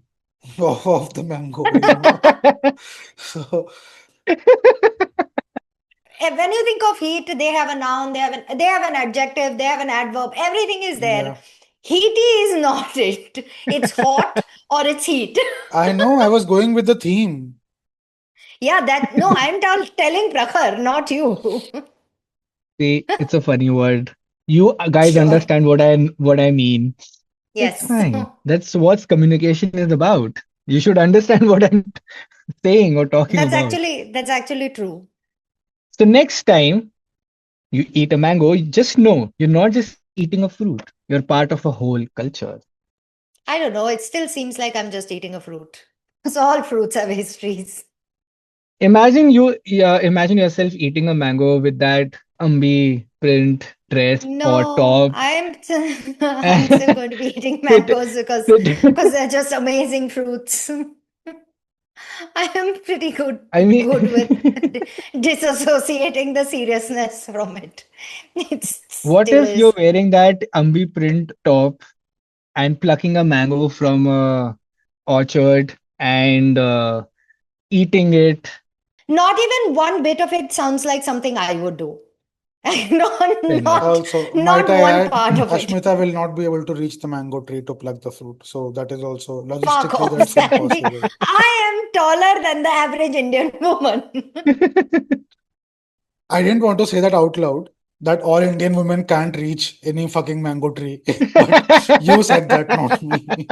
of the mango, you know. So When you think of heat, they have a noun, they have an adjective, they have an adverb. Everything is there. yeah, Heaty is not it. It's hot or it's heat. I know I was going with the theme. Yeah, that no, I'm telling Prakhar, not you. See, it's a funny word. You guys Sure. understand what I mean. It's Yes. fine. That's what communication is about. You should understand what I'm saying or talking about. That's actually true. So next time you eat a mango, you just know you're not just eating a fruit. You're part of a whole culture. I don't know. It still seems like I'm just eating a fruit. So all fruits have histories. Imagine yourself eating a mango with that Ambi print dress or No, top. I'm still going to be eating sit, mangoes because sit. they're just amazing fruits. I am pretty I mean, good with disassociating the seriousness from it. It what still if you're is. wearing that Ambi print top and plucking a mango from a orchard and eating it? Not even one bit of it sounds like something I would do. not, Fair enough. not, Also, might not I one add, part of it. Ashmita will not be able to reach the mango tree to pluck the fruit. So that is also Fuck logistically off, that's Sandy. impossible. I am taller than the average Indian woman. I didn't want to say that out loud, that all Indian women can't reach any fucking mango tree. But you said that, not me.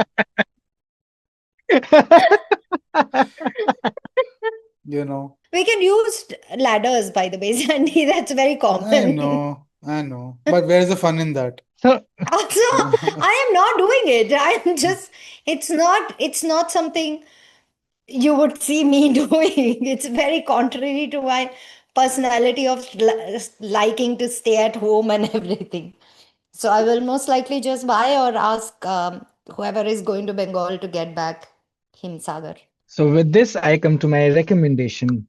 You know. We can use ladders, by the way, Sandy. That's very I common. know, I know. But where's the fun in that? So, Also, I am not doing it. I'm just, it's not something you would see me doing. It's very contrary to my personality of liking to stay at home and everything. So I will most likely just buy or ask whoever is going to Bengal to get back Himsagar. so with this, I come to my recommendation.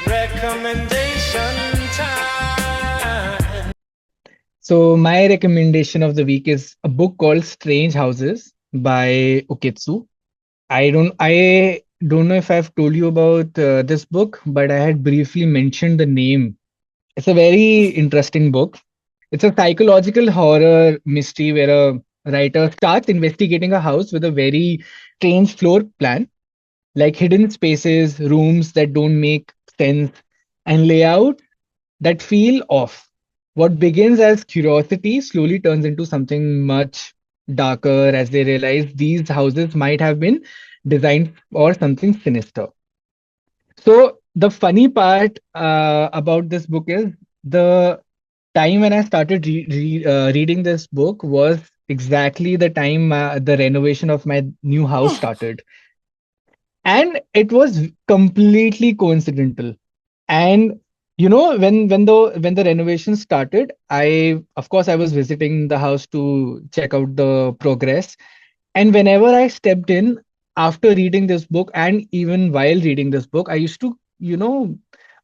Recommendation time. So my recommendation of the week is a book called Strange Houses by Uketsu. I don't know if I've told you about this book, but I had briefly mentioned the name. It's a very interesting book. It's a psychological horror mystery where a writer starts investigating a house with a very strange floor plan, like hidden spaces, rooms that don't make sense, and layout that feel off. What begins as curiosity slowly turns into something much darker as they realize these houses might have been designed for something sinister. So The funny part about this book is the time when I started reading this book was exactly the time the renovation of my new house started. And it was completely coincidental. And when the renovation started, I of course I was visiting the house to check out the progress. And whenever I stepped in after reading this book, and even while reading this book, I used to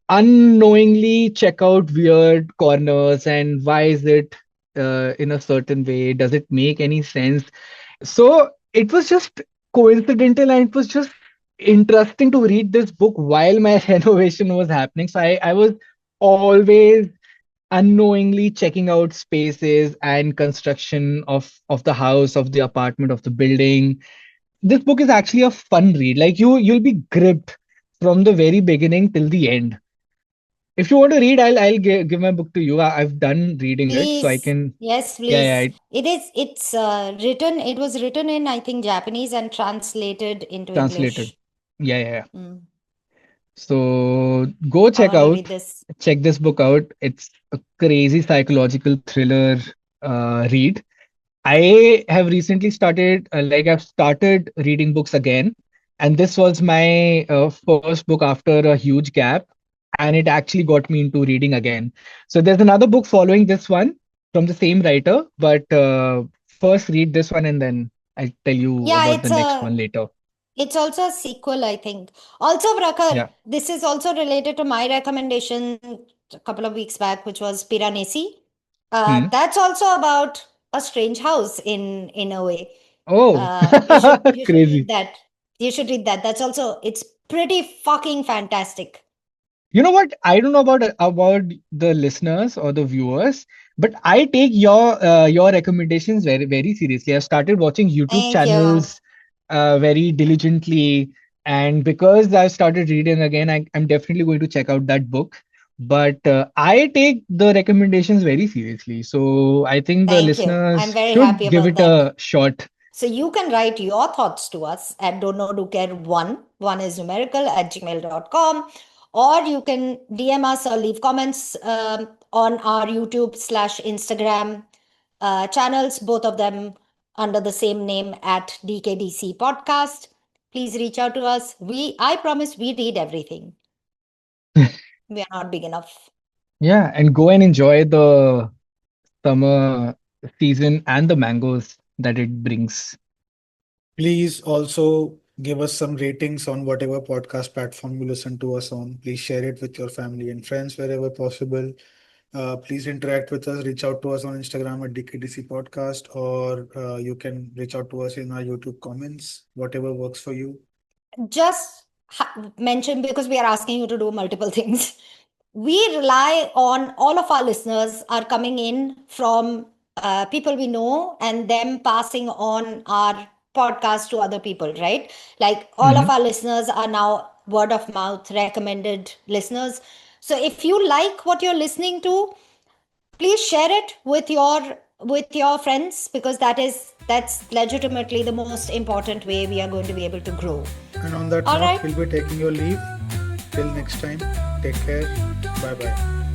unknowingly check out weird corners, and why is it in a certain way, does it make any sense? So it was just coincidental, and it was just interesting to read this book while my renovation was happening. So I was always unknowingly checking out spaces and construction of the house, of the apartment, of the building. This book is actually a fun read. Like you'll be gripped from the very beginning till the end. If you want to read, I'll give my book to you. I've done reading it, so I Please. can. Yes, Yeah, please. yeah, It was written in, I think, Japanese and translated into translated. English. Yeah, yeah, yeah. Mm. So go I check want to read out, this. check this book out. It's a crazy psychological thriller read. I have recently I've started reading books again, and this was my first book after a huge gap, and it actually got me into reading again. So there's another book following this one from the same writer, but first read this one, and then I'll tell you Yeah, about the next one later. it's also a sequel, I think. Also, Prakar, Yeah. this is also related to my recommendation a couple of weeks back, which was Piranesi. Hmm. That's also about a strange house in a way. Oh, You should read crazy. that. You should read that. That's also it's pretty fucking fantastic. You know what? I don't know about the listeners or the viewers, but I take your recommendations very very seriously. I've started watching YouTube Thank you. channels very diligently, and because I started reading again, I'm definitely going to check out that book. But I take the recommendations very seriously, so I think the Thank you. I'm listeners very should happy give about it that. a shot. So you can write your thoughts to us at don't know do care one is numerical at gmail.com, or you can DM us or leave comments on our YouTube slash Instagram channels, both of them under the same name at DKDC Podcast. Please reach out to us. I promise we read everything. We are not big enough. Yeah, and go and enjoy the summer season and the mangoes that it brings. Please also give us some ratings on whatever podcast platform you listen to us on. Please share it with your family and friends wherever possible. Please interact with us. Reach out to us on Instagram at DKDC Podcast, or you can reach out to us in our YouTube comments, whatever works for you. Just mention, because we are asking you to do multiple things. We rely on all of our listeners are coming in from people we know and them passing on our podcast to other people, right? Like all of Hmm. our listeners are now word of mouth recommended listeners. So if you like what you're listening to, please share it with your friends, because that's legitimately the most important way we are going to be able to grow. And on that All note, right. we'll be taking your leave. Till next time, take care. Bye bye.